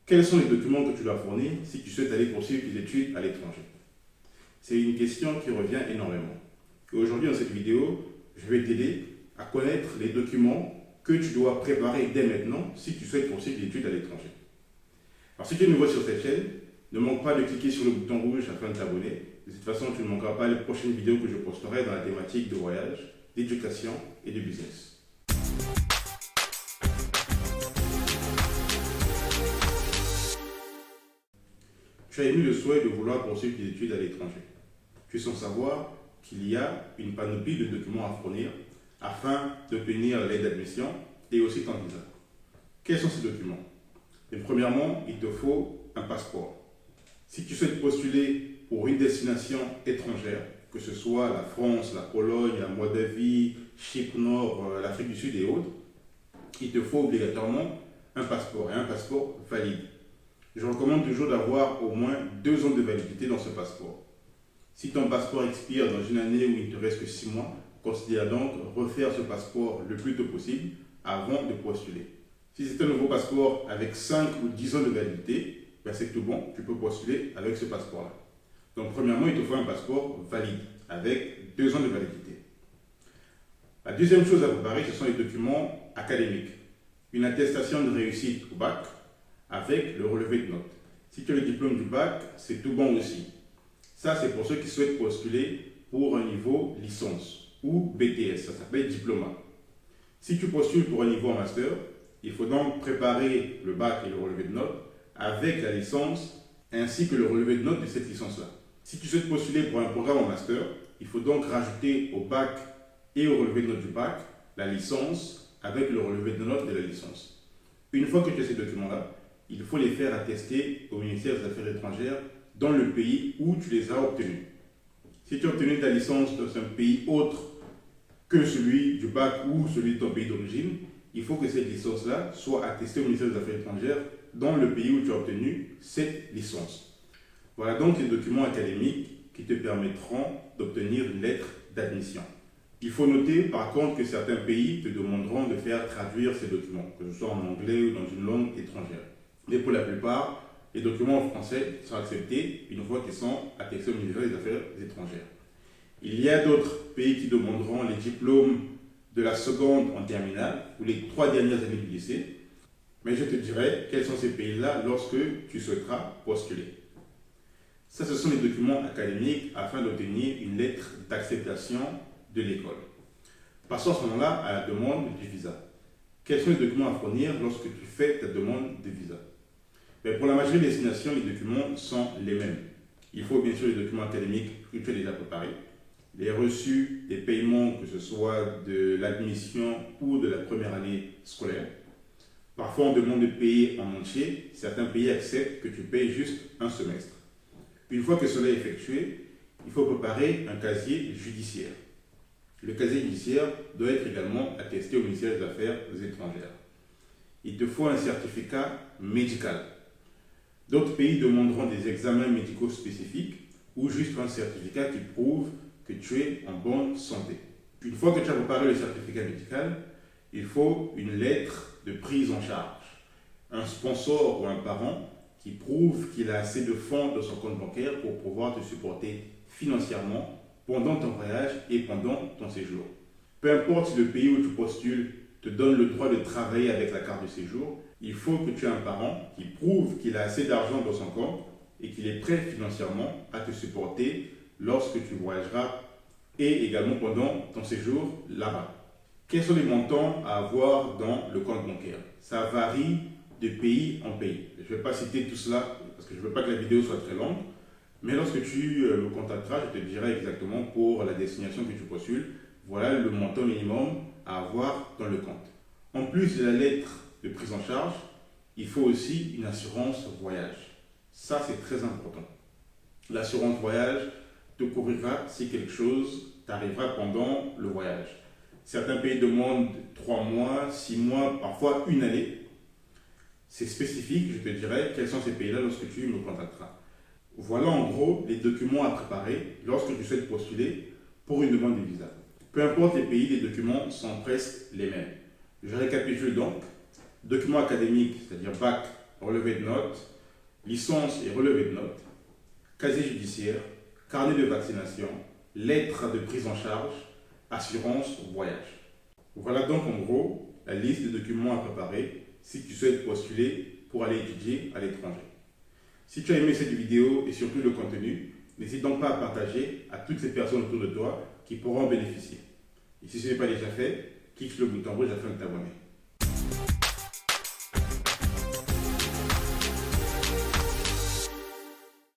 Quels sont les documents que tu dois fournir si tu souhaites aller poursuivre tes études à l'étranger? C'est une question qui revient énormément. Et aujourd'hui, dans cette vidéo, je vais t'aider à connaître les documents que tu dois préparer dès maintenant si tu souhaites poursuivre tes études à l'étranger. Alors, si tu es nouveau sur cette chaîne, ne manque pas de cliquer sur le bouton rouge afin de t'abonner. De toute façon, tu ne manqueras pas les prochaines vidéos que je posterai dans la thématique de voyage, d'éducation et de business. Tu as émis le souhait de vouloir poursuivre tes études à l'étranger. Tu es sans savoir qu'il y a une panoplie de documents à fournir afin d'obtenir l'aide d'admission et aussi ton visa. Quels sont ces documents? Premièrement, il te faut un passeport. Si tu souhaites postuler pour une destination étrangère, que ce soit la France, la Pologne, la Moldavie, Chypre Nord, l'Afrique du Sud et autres, il te faut obligatoirement un passeport et un passeport valide. Je recommande toujours d'avoir au moins 2 ans de validité dans ce passeport. Si ton passeport expire dans une année où il ne te reste que 6 mois, considère donc refaire ce passeport le plus tôt possible avant de postuler. Si c'est un nouveau passeport avec 5 ou 10 ans de validité, ben c'est tout bon, tu peux postuler avec ce passeport-là. Donc premièrement, il te faut un passeport valide avec 2 ans de validité. La deuxième chose à préparer, ce sont les documents académiques. Une attestation de réussite au bac avec le relevé de notes. Si tu as le diplôme du bac, c'est tout bon aussi. Ça, c'est pour ceux qui souhaitent postuler pour un niveau licence ou BTS, ça s'appelle diplôme. Si tu postules pour un niveau en master, il faut donc préparer le bac et le relevé de notes avec la licence ainsi que le relevé de notes de cette licence-là. Si tu souhaites postuler pour un programme en master, il faut donc rajouter au bac et au relevé de notes du bac la licence avec le relevé de notes de la licence. Une fois que tu as ces documents-là, il faut les faire attester au ministère des Affaires étrangères dans le pays où tu les as obtenus. Si tu as obtenu ta licence dans un pays autre que celui du bac ou celui de ton pays d'origine, il faut que cette licence-là soit attestée au ministère des Affaires étrangères dans le pays où tu as obtenu cette licence. Voilà donc les documents académiques qui te permettront d'obtenir une lettre d'admission. Il faut noter par contre que certains pays te demanderont de faire traduire ces documents, que ce soit en anglais ou dans une langue étrangère. Mais pour la plupart, les documents en français sont acceptés une fois qu'ils sont attestés au ministère des Affaires étrangères. Il y a d'autres pays qui demanderont les diplômes de la seconde en terminale ou les 3 dernières années du lycée. Mais je te dirai quels sont ces pays-là lorsque tu souhaiteras postuler. Ça, ce sont les documents académiques afin d'obtenir une lettre d'acceptation de l'école. Passons à ce moment-là à la demande du visa. Quels sont les documents à fournir lorsque tu fais ta demande de visa? Pour la majorité des destinations, les documents sont les mêmes. Il faut bien sûr les documents académiques que tu as déjà préparés, les reçus des paiements, que ce soit de l'admission ou de la première année scolaire. Parfois, on demande de payer en entier. Certains pays acceptent que tu payes juste un semestre. Une fois que cela est effectué, il faut préparer un casier judiciaire. Le casier judiciaire doit être également attesté au ministère des Affaires étrangères. Il te faut un certificat médical. D'autres pays demanderont des examens médicaux spécifiques ou juste un certificat qui prouve que tu es en bonne santé. Une fois que tu as préparé le certificat médical, il faut une lettre de prise en charge. Un sponsor ou un parent qui prouve qu'il a assez de fonds dans son compte bancaire pour pouvoir te supporter financièrement pendant ton voyage et pendant ton séjour. Peu importe si le pays où tu postules te donne le droit de travailler avec la carte de séjour, il faut que tu aies un parent qui prouve qu'il a assez d'argent dans son compte et qu'il est prêt financièrement à te supporter lorsque tu voyageras et également pendant ton séjour là-bas. Quels sont les montants à avoir dans le compte bancaire? Ça varie de pays en pays. Je ne vais pas citer tout cela parce que je ne veux pas que la vidéo soit très longue, mais lorsque tu me contacteras, je te dirai exactement pour la destination que tu postules, voilà le montant minimum à avoir dans le compte. En plus de la lettre de prise en charge, il faut aussi une assurance voyage. Ça, c'est très important. L'assurance voyage te couvrira si quelque chose t'arrivera pendant le voyage. Certains pays demandent 3 mois, 6 mois, parfois une année. C'est spécifique, je te dirai quels sont ces pays-là lorsque tu me contacteras. Voilà en gros les documents à préparer lorsque tu souhaites postuler pour une demande de visa. Peu importe les pays, les documents sont presque les mêmes. Je récapitule donc. Documents académiques, c'est-à-dire bac relevé de notes, licence et relevé de notes, casier judiciaire, carnet de vaccination, lettre de prise en charge, assurance, voyage. Voilà donc en gros la liste des documents à préparer si tu souhaites postuler pour aller étudier à l'étranger. Si tu as aimé cette vidéo et surtout le contenu, n'hésite donc pas à partager à toutes ces personnes autour de toi qui pourront en bénéficier. Et si ce n'est pas déjà fait, clique sur le bouton rouge afin de t'abonner.